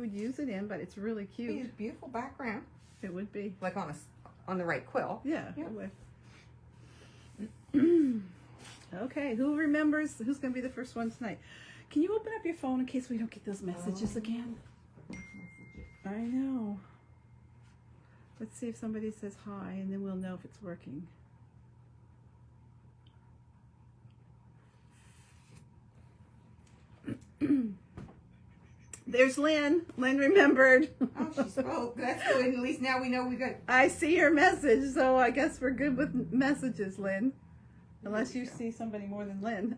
would use it in, but it's really cute. It's a beautiful background. It would be. Like on the right quill. Yeah, it would. Okay, who remembers who's going to be the first one tonight? Can you open up your phone in case we don't get those messages again? I know. Let's see if somebody says hi, and then we'll know if it's working. There's Lynn. Lynn remembered. Oh, she spoke. That's good. At least now we know we got... I see your message, so I guess we're good with messages, Lynn. Unless you see somebody more than Lynn.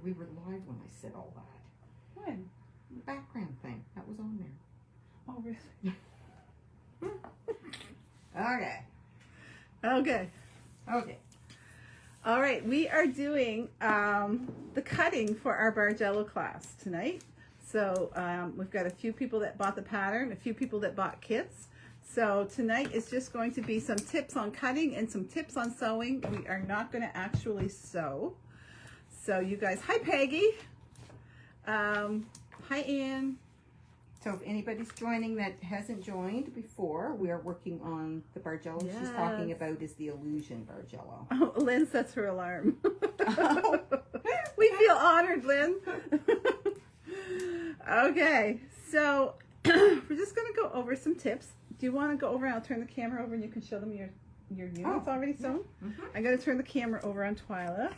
We were live when I said all that. When? The background thing. That was on there. Oh, really? Okay. Okay. Okay. All right, we are doing the cutting for our Bargello class tonight. So we've got a few people that bought the pattern, a few people that bought kits. So tonight is just going to be some tips on cutting and some tips on sewing. We are not going to actually sew. So you guys, hi Peggy. Hi Ann. So if anybody's joining that hasn't joined before, we are working on the Bargello she's talking about is the illusion Bargello. Oh, Lynn sets her alarm. Oh. We feel honored, Lynn. Okay, so we're just going to go over some tips. Do you want to go over? I'll turn the camera over and you can show them your units already sewn. Yeah. Mm-hmm. I'm going to turn the camera over on Twyla.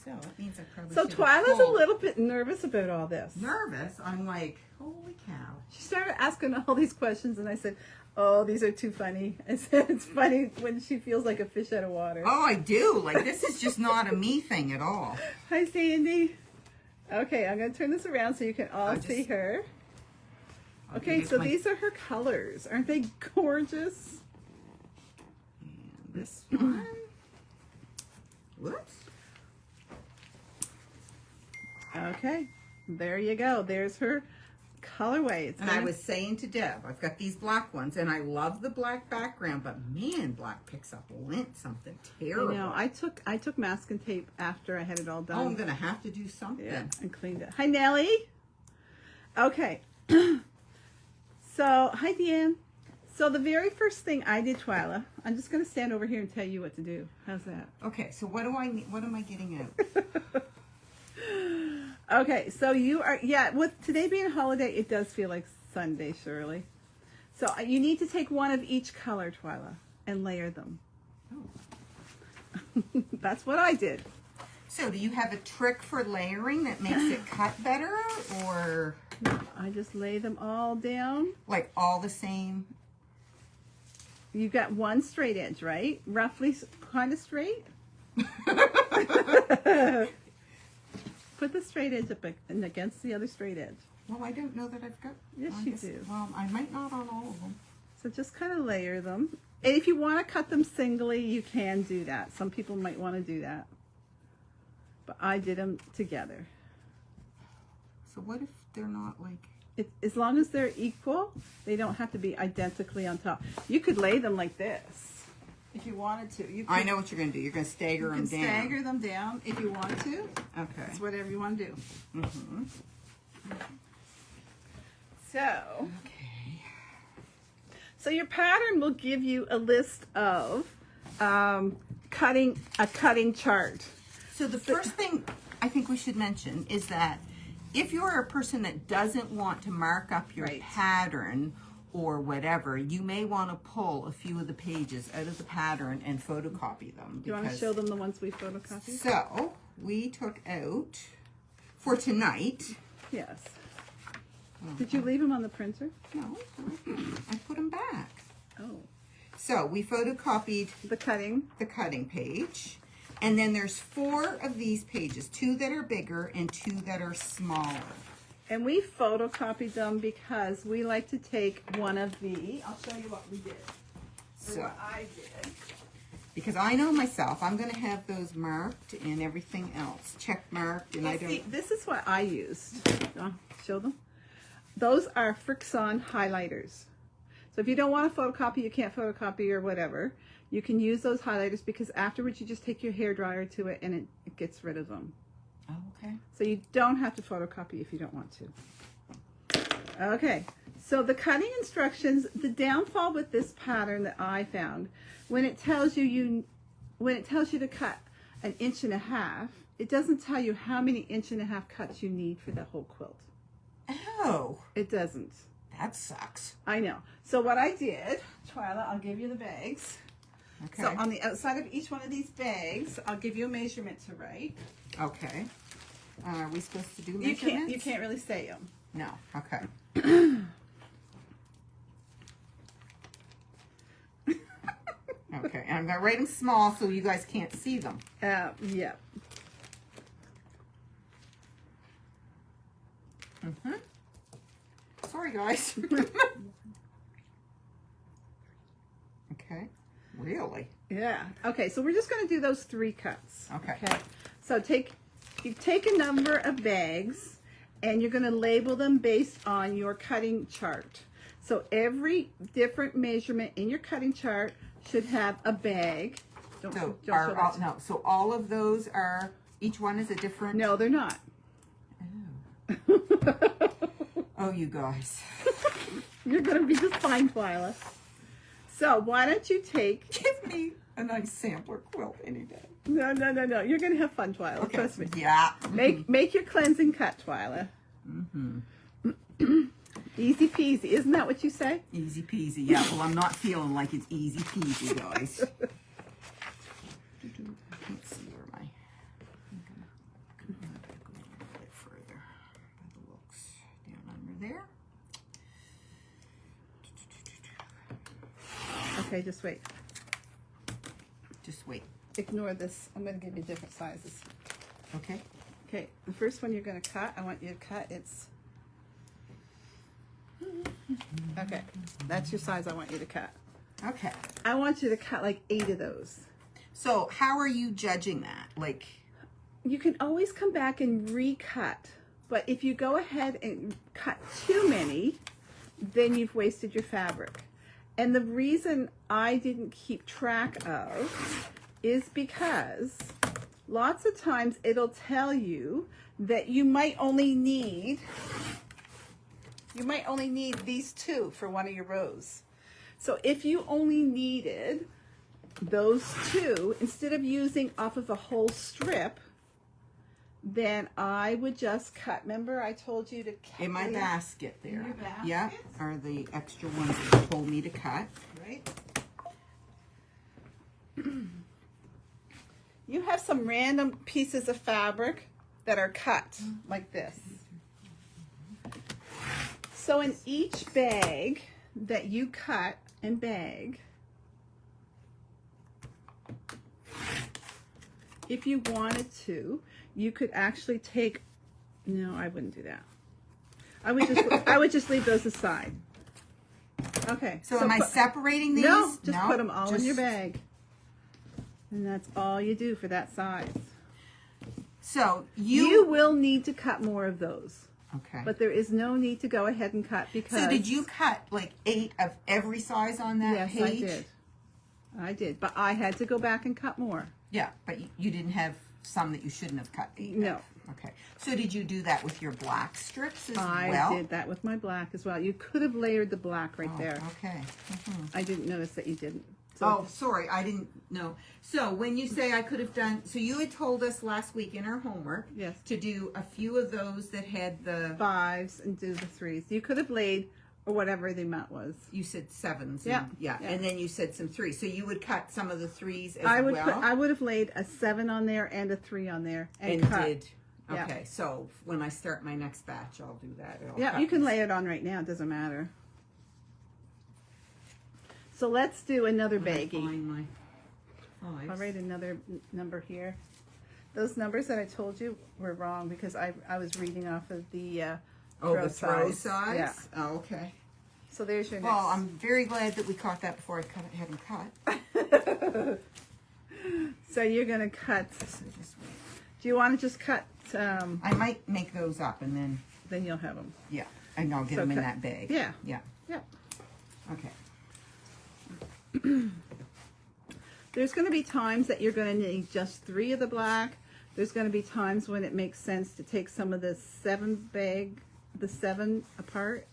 So it means I probably So Twyla's a little bit nervous about all this. Nervous? I'm like, holy cow. She started asking all these questions and I said, oh, these are too funny. I said, it's funny when she feels like a fish out of water. Oh, I do. Like, this is just not a me thing at all. Hi, Sandy. Okay, I'm going to turn this around so you can all see her. Okay, so these are her colors. Aren't they gorgeous? And this one. Whoops. Okay, there you go. There's her colorway. And I was saying to Deb, I've got these black ones, and I love the black background, but man, black picks up lint, something terrible. I know. I took masking tape after I had it all done. Oh, I'm gonna have to do something. Yeah, and cleaned it. Hi, Nellie. Okay. So, hi, Deanne. So the very first thing I did, Twyla, I'm just gonna stand over here and tell you what to do. How's that? Okay. So what do I need? What am I getting out? Okay, so you are, with today being a holiday, it does feel like Sunday, Shirley. So you need to take one of each color, Twyla, and layer them. Oh. That's what I did. So do you have a trick for layering that makes it cut better, or? I just lay them all down. Like all the same? You've got one straight edge, right? Roughly kind of straight. Put the straight edge up against the other straight edge. Well, I don't know that I've got... Yes, you do. Well, I might not on all of them. So just kind of layer them. And if you want to cut them singly, you can do that. Some people might want to do that. But I did them together. So what if they're not like... As long as they're equal, they don't have to be identically on top. You could lay them like this. If you wanted to. You could, I know what you're going to do. You're going to stagger them down. Stagger them down if you want to. Okay. It's whatever you want to do. Mm-hmm. So your pattern will give you a list of cutting chart. So the first thing I think we should mention is that if you're a person that doesn't want to mark up your pattern or whatever, you may want to pull a few of the pages out of the pattern and photocopy them. Do you want to show them the ones we photocopied? So we took out for tonight. Yes. Did you leave them on the printer? No, I put them back. Oh. So we photocopied the cutting page. And then there's 4 of these pages, 2 that are bigger and 2 that are smaller. And we photocopied them because we like to take one of the, I'll show you what we did. So what I did. Because I know myself, I'm going to have those marked and everything else check marked. And This is what I used. I'll show them. Those are Frixon highlighters. So if you don't want to photocopy, you can't photocopy or whatever, you can use those highlighters because afterwards you just take your hairdryer to it and it gets rid of them. Oh, okay. So you don't have to photocopy if you don't want to. Okay, so the cutting instructions, the downfall with this pattern that I found, when it tells you to cut 1.5 inches, it doesn't tell you how many 1.5 inch cuts you need for the whole quilt. Oh. It doesn't. That sucks. I know. So what I did, Twyla, I'll give you the bags. Okay. So on the outside of each one of these bags, I'll give you a measurement to write. Okay. Are we supposed to do measurements? You can't really say them. No. Okay. Okay. And I'm going to write them small so you guys can't see them. Yeah. Mm-hmm. Sorry, guys. Okay. Really? Yeah. Okay, so we're just going to do those 3 cuts. Okay. So you take a number of bags and you're going to label them based on your cutting chart. So every different measurement in your cutting chart should have a bag. So all of those are, each one is a different. No, they're not. Oh. Oh, you guys. You're going to be just fine, Twyla. So why don't you take... Give me a nice sampler quilt any day. No. You're going to have fun, Twyla. Okay. Trust me. Yeah. Make your cleansing cut, Twyla. Easy peasy. Isn't that what you say? Easy peasy. Yeah, well, I'm not feeling like it's easy peasy, guys. I can't see where my... I'm going to go a little bit further by the looks. Down under there. Okay, just wait. Just wait. Ignore this. I'm going to give you different sizes. Okay. Okay, the first one you're going to cut, I want you to cut, okay, that's your size I want you to cut. Okay. I want you to cut like 8 of those. So how are you judging that? Like, you can always come back and recut, but if you go ahead and cut too many, then you've wasted your fabric. And the reason I didn't keep track of is because lots of times it'll tell you that you might only need these 2 for one of your rows. So if you only needed those 2, instead of using off of a whole strip, then I would just cut. Remember I told you to cut in my basket there. In your basket? Yeah, are the extra ones that you told me to cut. Right? You have some random pieces of fabric that are cut like this. So in each bag that you cut and bag, if you wanted to, you could actually take, no, I wouldn't do that. I would just leave those aside. Okay. So am I separating these? No, just put them all in your bag. And that's all you do for that size. So you will need to cut more of those. Okay. But there is no need to go ahead and cut because... So did you cut like 8 of every size on that page? Yes, I did. But I had to go back and cut more. Yeah, but you didn't have some that you shouldn't have cut 8 No. of. Okay. So did you do that with your black strips as well? I did that with my black as well. You could have layered the black right there. Okay. I didn't notice that you didn't. So Oh, sorry, I didn't know. So when you say I could have done, so you had told us last week in our homework Yes. to do a few of those that had the, 5s and do the 3s. You could have laid or whatever the amount was. you said 7s. Yeah. Yeah. And then you said some 3s. So you would cut some of the 3s as I well? would have laid a 7 on there and a 3 on there and cut. did. Yeah. Okay, so when I start my next batch, I'll do that. Yeah, you can lay it on right now. It doesn't matter. So let's do another baggie. Find my 5s. I'll write another number here. Those numbers that I told you were wrong because I was reading off of the the throw size? Yeah. Oh, okay. So there's your next. Well, I'm very glad that we caught that before I had them cut. So you're going to cut. So just wait. Do you want to just cut? I might make those up and then you'll have them. yeah, and I'll get them in that bag. Yeah. Yeah. Yeah. Okay. There's going to be times that you're going to need just 3 of the black, There's going to be times when it makes sense to take some of the 7 apart.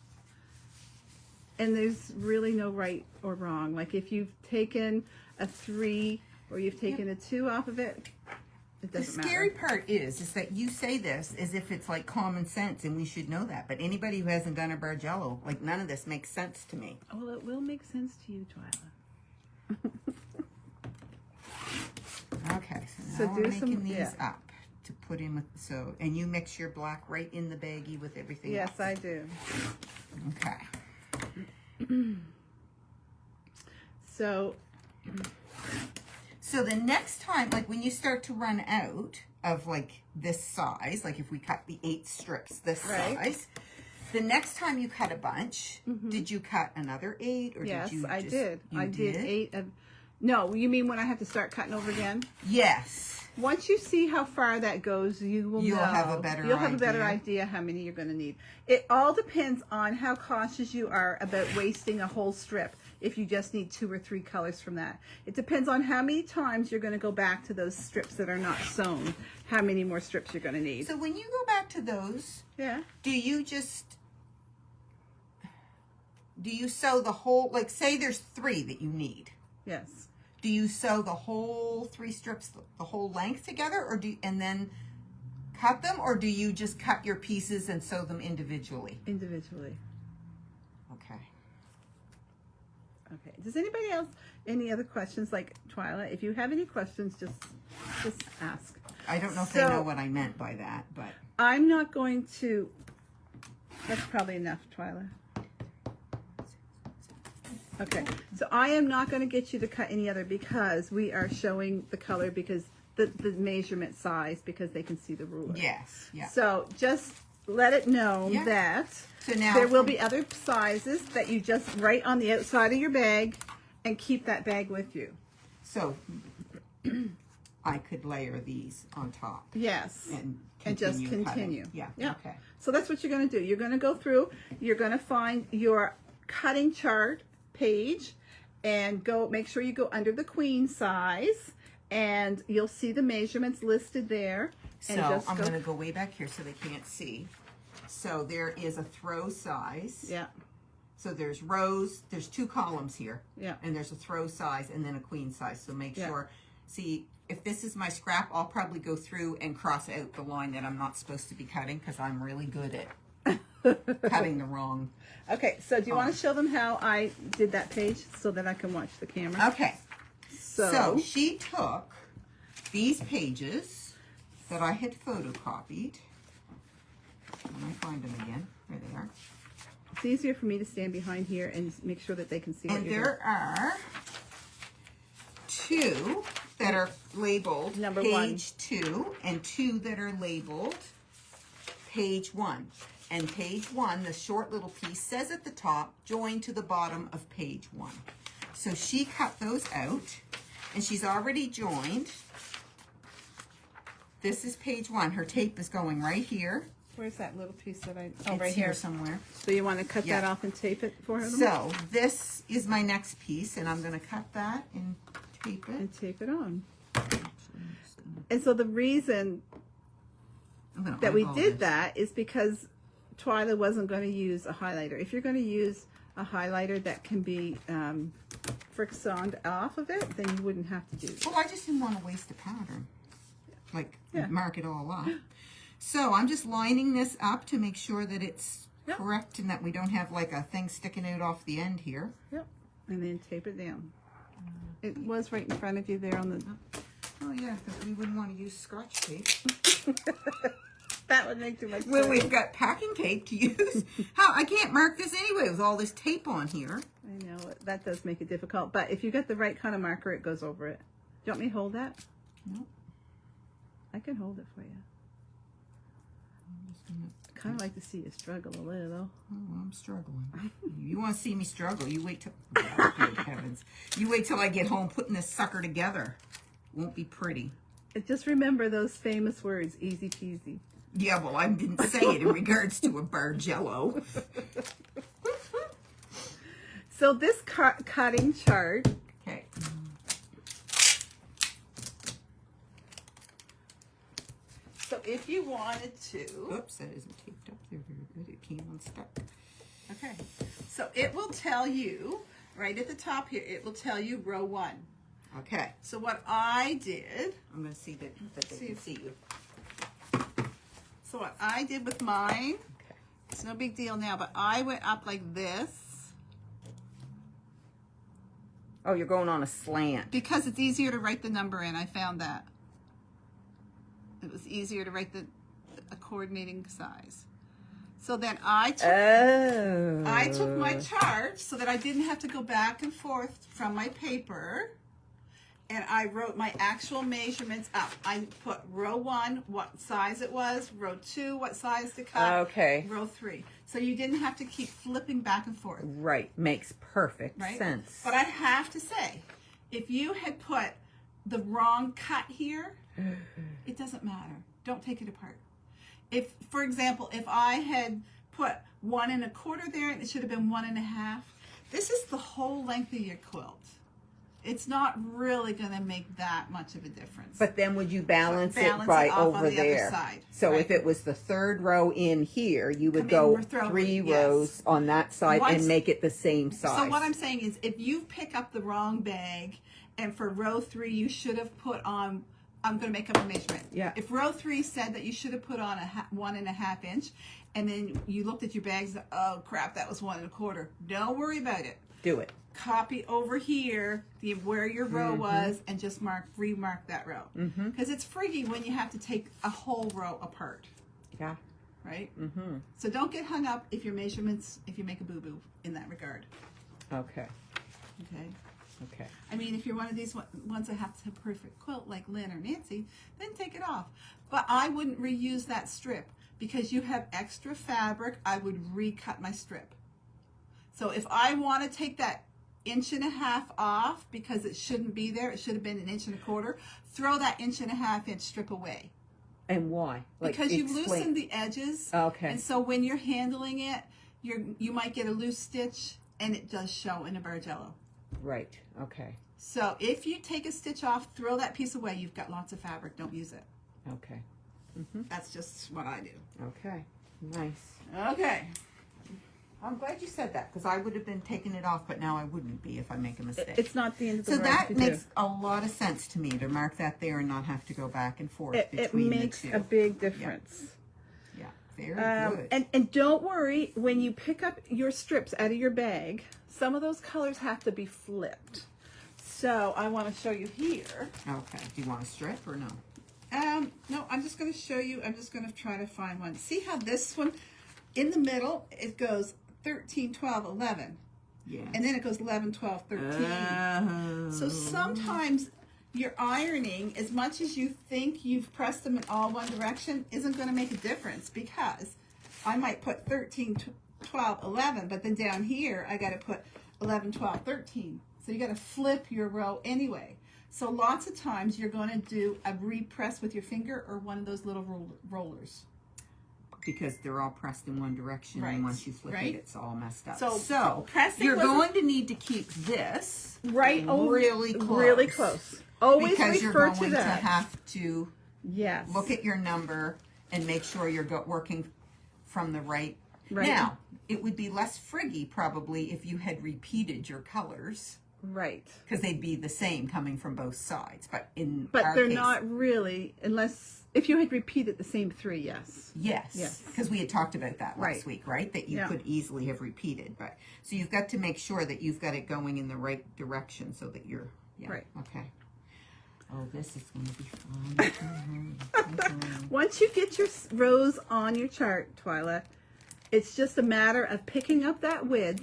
And there's really no right or wrong. Like if you've taken a 3 or you've taken a 2 off of it, it doesn't matter. The scary part is that you say this as if it's like common sense and we should know that. But anybody who hasn't done a Bargello, like none of this makes sense to me. Well, it will make sense to you, Twyla. Okay, so now do we're making some- these yeah. up to put in with, so, and you mix your black right in the baggie with everything Yes, else. I do. Okay. So, So the next time, like when you start to run out of like this size, like if we cut the 8 strips this Right. size, the next time you cut a bunch, did you cut another 8 or yes, did you I just, did. You I did 8 of... No, you mean when I have to start cutting over again? Yes. Once you see how far that goes, you'll have a better You'll have a better idea. idea how many you're going to need. It all depends on how cautious you are about wasting a whole strip if you just need 2 or 3 colors from that. It depends on how many times you're going to go back to those strips that are not sewn, how many more strips you're going to need. So when you go back to those, Yeah. do you sew the whole, like say there's 3 that you need. Yes. Do you sew the whole 3 strips, the whole length together, or and then cut them, or do you just cut your pieces and sew them individually? Individually. Okay. Okay. Does anybody else, any other questions? Like Twyla, if you have any questions, just ask. I don't know if they know what I meant by that, but I'm not going to, that's probably enough, Twyla. Okay, so I am not going to get you to cut any other because we are showing the color because the measurement size because they can see the ruler. yes, yeah. So just let it know Yeah. that So now there will be other sizes that you just write on the outside of your bag and keep that bag with you. So I could layer these on top. Yes. And just continue continue. cutting. Yeah. Yeah. Okay. So that's what you're going to do. You're going to go through, you're going to find your cutting chart page and go make sure you go under the queen size and you'll see the measurements listed there. And So just I'm go, going to go way back here so they can't see. So there is a throw size. yeah, So there's rows, there's 2 columns here. Yeah. And there's a throw size and then a queen size. So make Yeah. sure, see, if this is my scrap, I'll probably go through and cross out the line that I'm not supposed to be cutting because I'm really good at cutting the wrong. Okay, so do you want to show them how I did that page so that I can watch the camera? Okay. So she took these pages that I had photocopied. Let me find them again. There they are. It's easier for me to stand behind here and make sure that they can see what And you're there are 2 that are labeled Number page 2 and 2 that are labeled page 1. And page 1, the short little piece, says at the top, join to the bottom of page 1. So she cut those out, and she's already joined. This is page 1. Her tape is going right here. Where's that little piece that I... Oh, right here somewhere. So you want to cut Yeah. that off and tape it for her? So this is my next piece, and I'm going to cut that and tape it. And tape it on. And so the reason that we did that is because Twyla wasn't going to use a highlighter. If you're going to use a highlighter that can be frictioned off of it, then you wouldn't have to do that. Well, I just didn't want to waste a pattern. Like, Yeah. mark it all up. So I'm just lining this up to make sure that it's Yep. correct and that we don't have like a thing sticking out off the end here. Yep. And then tape it down. It was right in front of you there on the... Oh yeah, because we wouldn't want to use Scotch tape. That would make too much sense. Well, we've got packing tape to use. How I can't mark this anyway with all this tape on here. I know, that does make it difficult. But if you got the right kind of marker, it goes over it. Do you want me to hold that? No. I can hold it for you. I kind of like to see you struggle a little. Oh, I'm struggling. You want to see me struggle? You wait till. Oh, good heavens! You wait till I get home putting this sucker together. Won't be pretty. Just remember those famous words, easy peasy. Yeah, well, I didn't say it in regards to a Bargello. So this cutting chart, Okay. if you wanted to, Oops, that isn't taped up there very good. It came unstuck. okay. So it will tell you, right at the top here, it will tell you row 1. Okay. So what I did, I'm going to see that they can see you. so what I did with mine, Okay. it's no big deal now, but I went up like this Oh, you're going on a slant. because it's easier to write the number in. I found that. It was easier to write a coordinating size. So then I took my chart so that I didn't have to go back and forth from my paper, and I wrote my actual measurements up. I put row 1, what size it was, row 2, what size to cut, Okay. row 3. So you didn't have to keep flipping back and forth. Right. Makes perfect Right? sense. But I have to say, if you had put the wrong cut here, it doesn't matter. Don't take it apart. If, for example, if I had put 1 1/4 there and it should have been 1 1/2, this is the whole length of your quilt. It's not really going to make that much of a difference. But then would you balance it Balance right it off over on the there? other side. So right? if it was the 3rd row in here, you would Come in go and throw it, 3 yes. rows on that side Once- and make it the same size. So what I'm saying is, if you pick up the wrong bag, and for row 3 you should have put on, I'm going to make up a measurement. Yeah. If row 3 said that you should have put on 1 1/2 inch, and then you looked at your bags, oh crap, that was 1 1/4. Don't worry about it. Do it. Copy over here where your row was, and just remark that row. Because it's friggy when you have to take a whole row apart, Yeah. right? So don't get hung up if your measurements, if you make a boo-boo in that regard. Okay. Okay. Okay. I mean, if you're one of these ones that have to have a perfect quilt like Lynn or Nancy, then take it off. But I wouldn't reuse that strip because you have extra fabric. I would recut my strip. So if I want to take that 1 1/2 inch off because it shouldn't be there, it should have been 1 1/4 inch, throw that 1 1/2 inch strip away. And why? Because you've explain. loosened the edges. Okay. And so when you're handling it, you might get a loose stitch, and it does show in a Bargello. Right. Okay. So if you take a stitch off, throw that piece away. You've got lots of fabric. Don't use it. Okay. That's just what I do. Okay. Nice. Okay. I'm glad you said that because I would have been taking it off, but now I wouldn't be if I make a mistake. It's not the end of the So world. that to do. makes a lot of sense to me to mark that there and not have to go back and forth It between makes the two. a big difference. Yeah, very good. And don't worry, when you pick up your strips out of your bag, some of those colors have to be flipped. So I want to show you here. Okay. Do you want a strip or no? No, I'm just going to show you. I'm just going to try to find one. See how this one, in the middle, it goes 13, 12, 11. Yeah. And then it goes 11, 12, 13. So sometimes your ironing, as much as you think you've pressed them in all one direction, isn't going to make a difference because I might put 13, 12, 11, but then down here I got to put 11, 12, 13. So you got to flip your row anyway. So lots of times you're going to do a repress with your finger or one of those little rollers. Because they're all pressed in one direction, Right, and once you flip right. it, it's all messed up. So pressing you're wasn't- going to need to keep this really close. close. Really close. Always because you're refer going to that. have to Yes. look at your number and make sure you're working from the right. Right. Now, it would be less friggy probably if you had repeated your colors Right. because they'd be the same coming from both sides. But in But our they're case, not really, unless, if you had repeated the same 3, yes. Yes, Yes. because we had talked about that last Right. week, right? That you Yeah. could easily have repeated. But so you've got to make sure that you've got it going in the right direction so that you're Right. Okay. Oh, this is going to be fun. Once you get your rows on your chart, Twyla, it's just a matter of picking up that width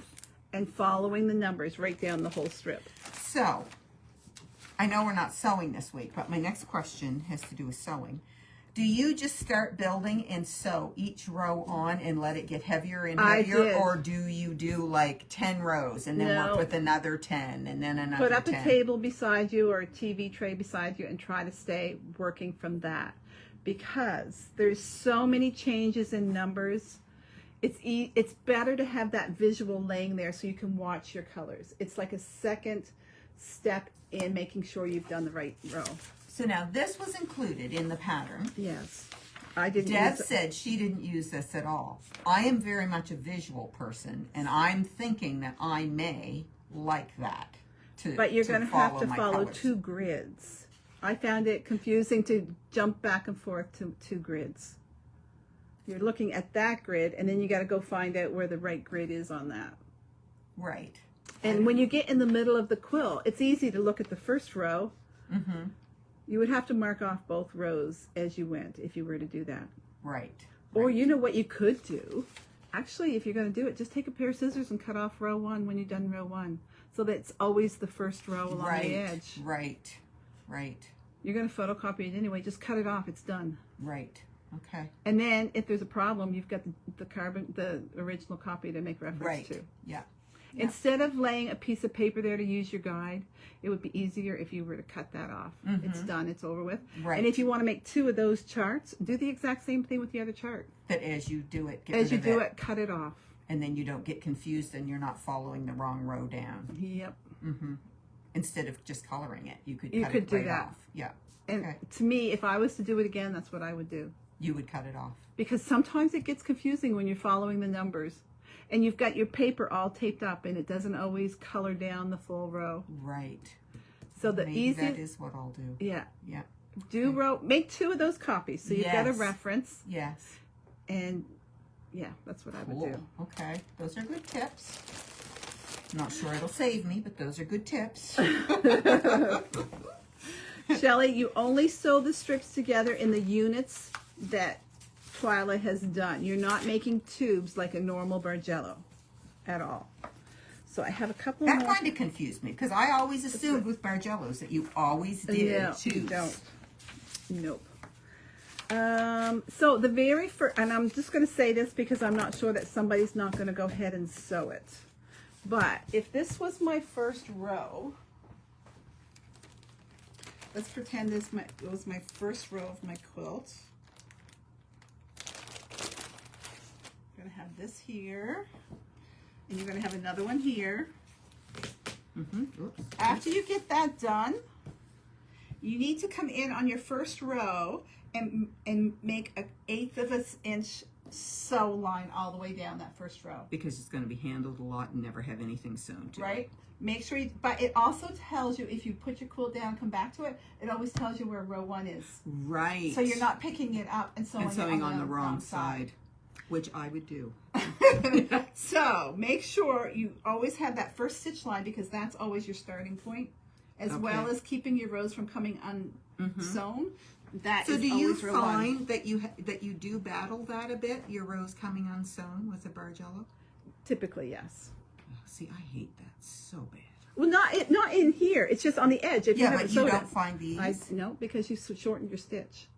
and following the numbers right down the whole strip. So, I know we're not sewing this week, but my next question has to do with sewing. Do you just start building and sew each row on and let it get heavier and I heavier? did. Or do you do like 10 rows and then No. work with another 10 and then another Put up 10? a table beside you or a TV tray beside you and try to stay working from that. Because there's so many changes in numbers. It's better to have that visual laying there so you can watch your colors. It's like a second step in making sure you've done the right row. So now this was included in the pattern. Yes. I didn't Deb use said she didn't use this at all. I am very much a visual person, and I'm thinking that I may like that. But you're going to have to my follow colors. 2 grids. I found it confusing to jump back and forth to 2 grids. You're looking at that grid, and then you got to go find out where the right grid is on that. Right. And when you get in the middle of the quilt, it's easy to look at the first row. Mm-hmm. You would have to mark off both rows as you went if you were to do that. Right. Or you know what you could do? Actually, if you're going to do it, just take a pair of scissors and cut off row 1 when you're done row 1. So that it's always the first row along the edge. Right. Right. You're going to photocopy it anyway. Just cut it off. It's done. Right. Okay. And then if there's a problem, you've got the original copy to make reference to. Yeah. Instead of laying a piece of paper there to use your guide, it would be easier if you were to cut that off. It's done. It's over with. Right. And if you want to make 2 of those charts, do the exact same thing with the other chart. But as you do it, As you do it, cut it off. And then you don't get confused and you're not following the wrong row down. Yep. Mm-hmm. Instead of just coloring it, you could You cut could it do right that. off. Yeah. And Okay. to me, if I was to do it again, that's what I would do. You would cut it off. Because sometimes it gets confusing when you're following the numbers. And you've got your paper all taped up and it doesn't always color down the full row. Right. So the Maybe easiest, that is what I'll do. yeah, Yeah. do row, make 2 of those copies. So you've got a Yes. reference, Yes. and yeah, that's what I would do. Okay. Those are good tips. Not sure it'll save me, but those are good tips. Shelley, you only sew the strips together in the units that Twyla has done. You're not making tubes like a normal Bargello at all. So I have a couple That more. kind of confused me because I always assumed with Bargellos that you always did No, tubes. you don't. Nope. So the very first, and I'm just going to say this because I'm not sure that somebody's not going to go ahead and sew it. But if this was my first row, let's pretend it was my first row of my quilt. I'm going to have this here, and you're going to have another one here. Oops. After you get that done, you need to come in on your first row and make an 1/8 of an inch sew line all the way down that first row. Because it's going to be handled a lot and never have anything sewn to it. Right? Make sure you, but it also tells you, if you put your quilt down and come back to it, it always tells you where row 1 is. Right. So you're not picking it up and sewing, and it on the wrong side, which I would do. So make sure you always have that first stitch line because that's always your starting point, as well as keeping your rows from coming unsewn. That So is do you always row 1. find that you do battle that a bit, your rows coming unsewn with a Bargello? Typically, yes. See, I hate that so bad. Well, not in here. It's just on the edge. If you haven't but you sewed don't it. find these. No, because you shortened your stitch.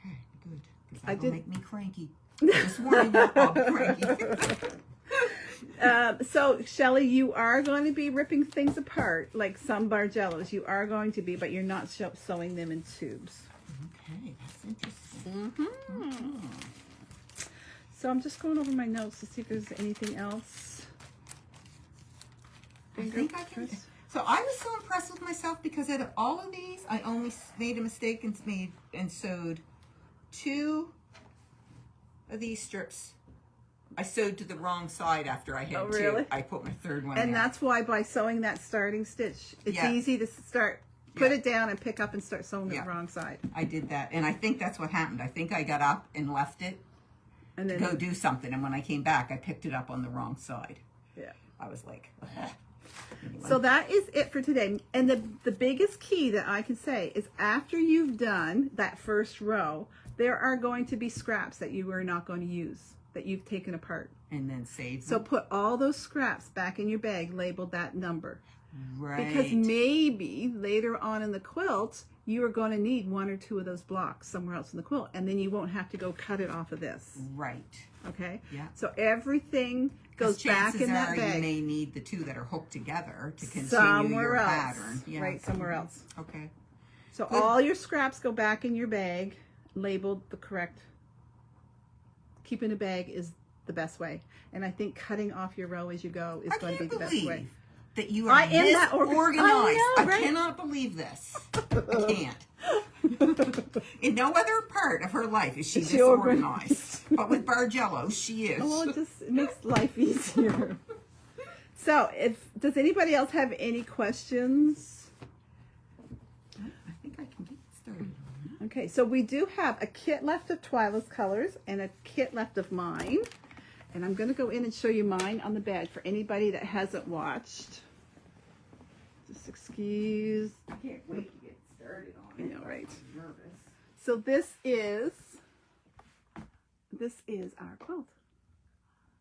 Okay, good. Because I that'll did- make me cranky. Just warning you, I'll be cranky. So, Shelley, you are going to be ripping things apart, like some Bargellos. You are going to be, but you're not sewing them in tubes. Okay, that's interesting. So I'm just going over my notes to see if there's anything else. I think I can. So I was so impressed with myself because out of all of these, I only made a mistake and sewed 2 of these strips. I sewed to the wrong side after I had Oh, really? 2. I put my 3rd one And in. that's why by sewing that starting stitch, it's Yeah. easy to start, put Yeah. it down and pick up and start sewing Yeah. the wrong side. I did that, and I think that's what happened. I think I got up and left it And to then, go do something, and when I came back, I picked it up on the wrong side. yeah. I was like, ugh. Anyway. So that is it for today. And the biggest key that I can say is after you've done that first row, there are going to be scraps that you are not going to use, that you've taken apart. And then save So them. put all those scraps back in your bag, labeled that number. Right. Because maybe later on in the quilt, you are going to need 1 or 2 of those blocks somewhere else in the quilt, and then you won't have to go cut it off of this. Right. Okay? Yeah. So everything goes back in that You bag. may need the 2 that are hooked together to continue Somewhere your else. pattern. Yeah. Right, somewhere else. Okay. So Good. all your scraps go back in your bag, labeled the correct. Keeping a bag is the best way. And I think cutting off your row as you go is going to be the best way. That you are I am this that organized. I know, right? I cannot believe this. I can't. In no other part of her life is she Is she disorganized. But with Bargello, she is. Well, it makes life easier. So, does anybody else have any questions? I think I can get started. Okay, so we do have a kit left of Twyla's colors and a kit left of mine. And I'm going to go in and show you mine on the bed for anybody that hasn't watched. Just excuse. I can't wait to get started on it. I know, right? I'm nervous. So this is our quilt.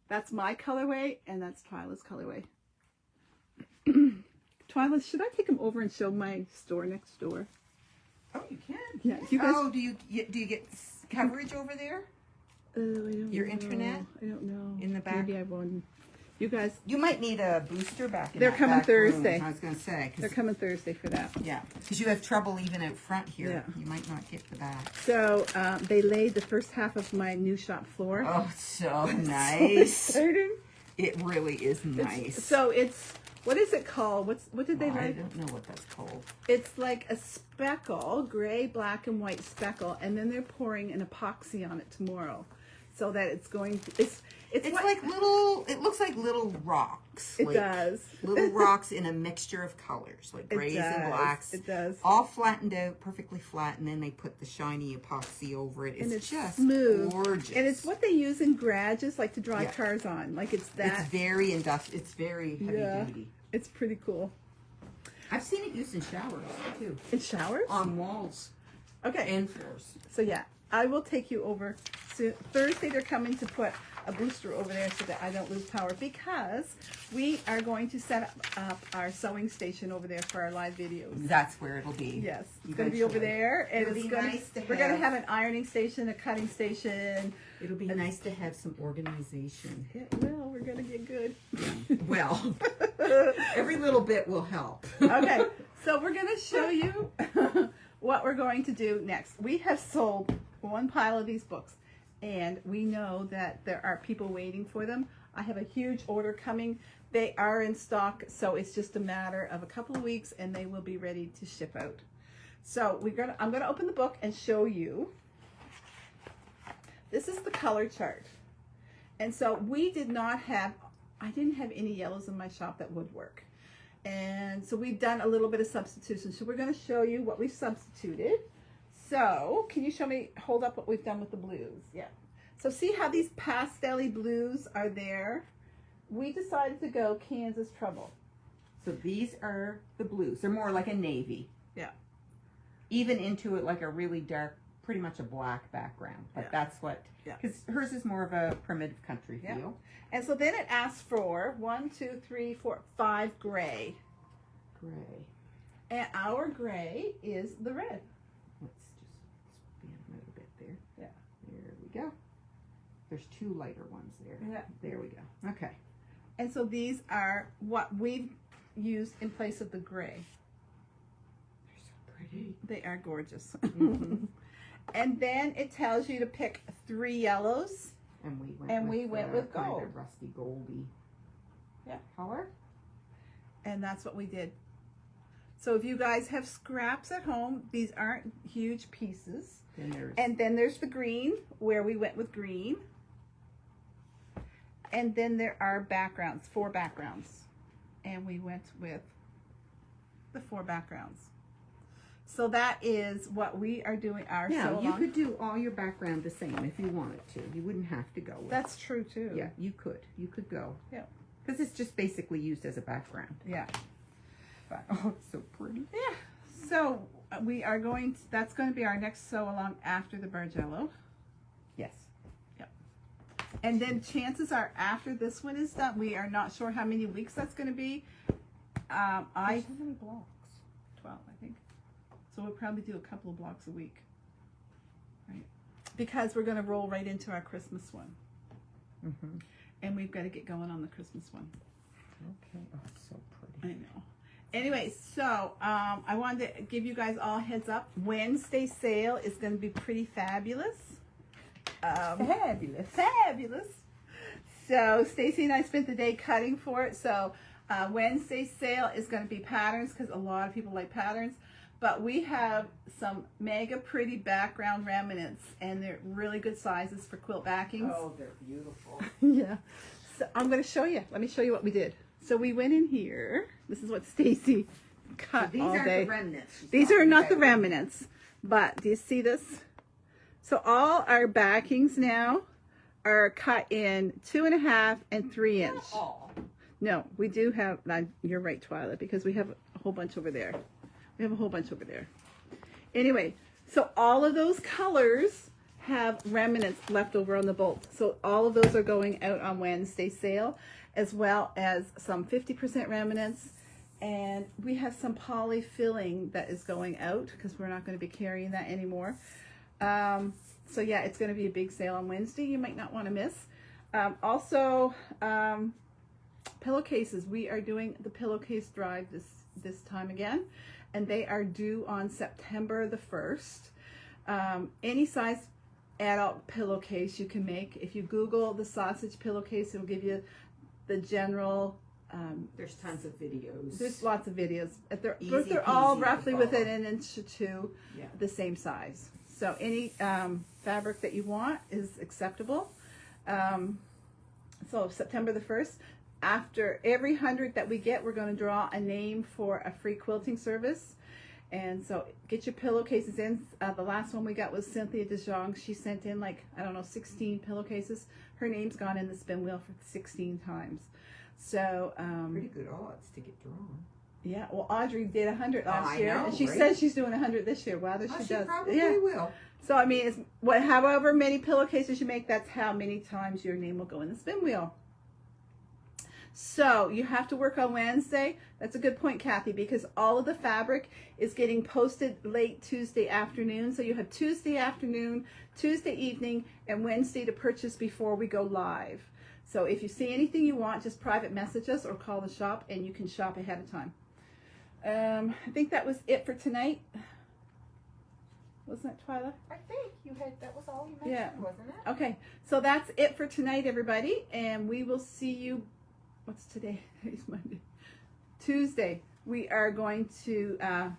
That's my colorway, and that's Twyla's colorway. Twyla, should I take them over and show my store next door? Oh, you can. Yeah. You guys, do you get coverage over there? I don't Your know. internet? I don't know. In the back? Maybe I won't. You guys, You might need a booster back in They're that coming back room, Thursday. I was going to say. they're coming Thursday for that. Yeah, because you have trouble even out front here. Yeah. You might not get the back. So they laid the first half of my new shop floor. Oh, it's so So nice. exciting. It really is nice. So it's, what is it called? What did they I like? don't know what that's called. It's like a speckle, gray, black, and white speckle, and then they're pouring an epoxy on it tomorrow, so that it's going to, it's Like little, it looks like little rocks. It like does. Little rocks in a mixture of colors, like grays and does. blacks. It does. All flattened out, perfectly flat, and then they put the shiny epoxy over it. And it's just smooth. gorgeous. And it's what they use in garages, like to drive Yeah. cars on. Like it's that. It's very industrial. It's very heavy Yeah. duty. It's pretty cool. I've seen it used in showers too, In showers? on walls Okay. and floors. So yeah, I will take you over soon. Thursday they're coming to put a booster over there so that I don't lose power, because we are going to set up our sewing station over there for our live videos. That's where it'll be. Yes, it's going to be over there, and It'll it's be going nice to we're going to have- have an ironing station, a cutting station. It'll be nice to have some organization. Well, we're going to get good. Well, every little bit will help. Okay, so we're going to show you what we're going to do next. We have sold one pile of these books, and we know that there are people waiting for them. I have a huge order coming. They are in stock, so it's just a matter of a couple of weeks, and they will be ready to ship out. So I'm going to open the book and show you. This is the color chart. And so I didn't have any yellows in my shop that would work. And so we've done a little bit of substitution. So we're going to show you what we've substituted. So can you show me, hold up what we've done with the blues? Yeah. So see how these pastel-y blues are there? We decided to go Kansas Trouble. So these are the blues. They're more like a navy. Yeah. Even into it like a really dark, pretty much a black background. But Yeah. that's what, because hers is more of a primitive country feel. Yeah. And so then it asks for 5 gray. Gray. And our gray is the red. Let's just span them out a bit there. Yeah. There we go. There's two lighter ones there. Yeah. There we go. Okay. And so these are what we've used in place of the gray. They're so pretty. They are gorgeous. Mhm. And then it tells you to pick 3 yellows. And we went with kind gold. of rusty goldy color. And that's what we did. So if you guys have scraps at home, these aren't huge pieces. And then there's the green, where we went with green. And then there are backgrounds, 4 backgrounds. And we went with the 4 backgrounds. So that is what we are doing our Now, you sew-along. could do all your background the same if you wanted to. You wouldn't have to go with. That's true too. Yeah, you could. You could go. Yeah. Because it's just basically used as a background. Yeah. But, oh, it's so pretty. Yeah. So we are going to, that's going to be our next sew along after the Bargello. Yes. Yep. And then chances are after this one is done, we are not sure how many weeks that's going to be. How many blocks? 12, I think. So we'll probably do a couple of blocks a week. Right. Because we're going to roll right into our Christmas one. Mm-hmm. And we've got to get going on the Christmas one. Okay. Oh, it's so I pretty. know. Anyway, so I wanted to give you guys all heads up. Wednesday sale is going to be pretty fabulous. Fabulous. Fabulous. So Stacy and I spent the day cutting for it. So Wednesday sale is going to be patterns, because a lot of people like patterns. But we have some mega pretty background remnants, and they're really good sizes for quilt backings. Oh, they're beautiful. Yeah. So I'm going to show you. Let me show you what we did. So we went in here. This is what Stacy cut These all aren't day. the remnants. These are not the remnants, but do you see this? So all our backings now are cut in 2.5 and 3 inch. Not all. No, we do have, you're right, Twyla, because we have a whole bunch over there. We have a whole bunch over there. Anyway, so all of those colors have remnants left over on the bolt. So all of those are going out on Wednesday sale, as well as some 50% remnants. And we have some poly filling that is going out because we're not going to be carrying that anymore. So yeah, it's going to be a big sale on Wednesday. You might not want to miss. Also, pillowcases. We are doing the pillowcase drive this time again, and they are due on September the 1st. Any size adult pillowcase you can make. If you Google the sausage pillowcase, it will give you the general. There's tons of videos. There's lots of videos. They're Easy all peasy to roughly follow. within an inch or two, Yeah. the same size. So any fabric that you want is acceptable. So September the 1st, after every 100 that we get, we're going to draw a name for a free quilting service. And so get your pillowcases in. The last one we got was Cynthia DeJong. She sent in 16 pillowcases. Her name's gone in the spin wheel for 16 times. So Pretty good odds to get drawn. yeah, well, Audrey did 100 last I year, know, and she right? says she's doing 100 this year. Whether she She does, probably yeah. will. So I mean, it's however many pillowcases you make, that's how many times your name will go in the spin wheel. So you have to work on Wednesday. That's a good point, Kathy, because all of the fabric is getting posted late Tuesday afternoon. So you have Tuesday afternoon, Tuesday evening, and Wednesday to purchase before we go live. So if you see anything you want, just private message us or call the shop, and you can shop ahead of time. I think that was it for tonight. Wasn't that, Twyla? I think that was all you mentioned, Yeah. wasn't it? Okay, so that's it for tonight, everybody, and we will see you. What's today? It's Monday. Tuesday. We are going to. What are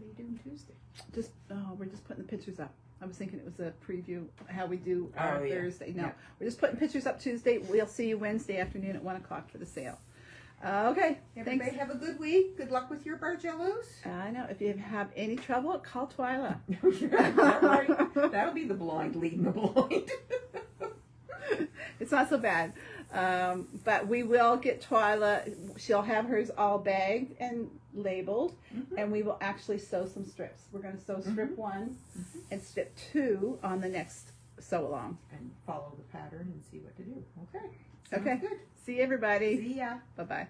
you doing Tuesday? We're just putting the pictures up. I was thinking it was a preview how we do our Thursday. No, we're just putting pictures up Tuesday. We'll see you Wednesday afternoon at 1 o'clock for the sale. Okay. Everybody Thanks. have a good week. Good luck with your Bargellos. I know. If you have any trouble, call Twyla. That'll be the blind leading the blind. It's not so bad. But we will get Twyla. She'll have hers all bagged and labeled, and we will actually sew some strips. We're going to sew strip 1 and strip 2 on the next sew along. And follow the pattern and see what to do. Okay. Okay. Sounds good. See everybody. See ya. Bye bye.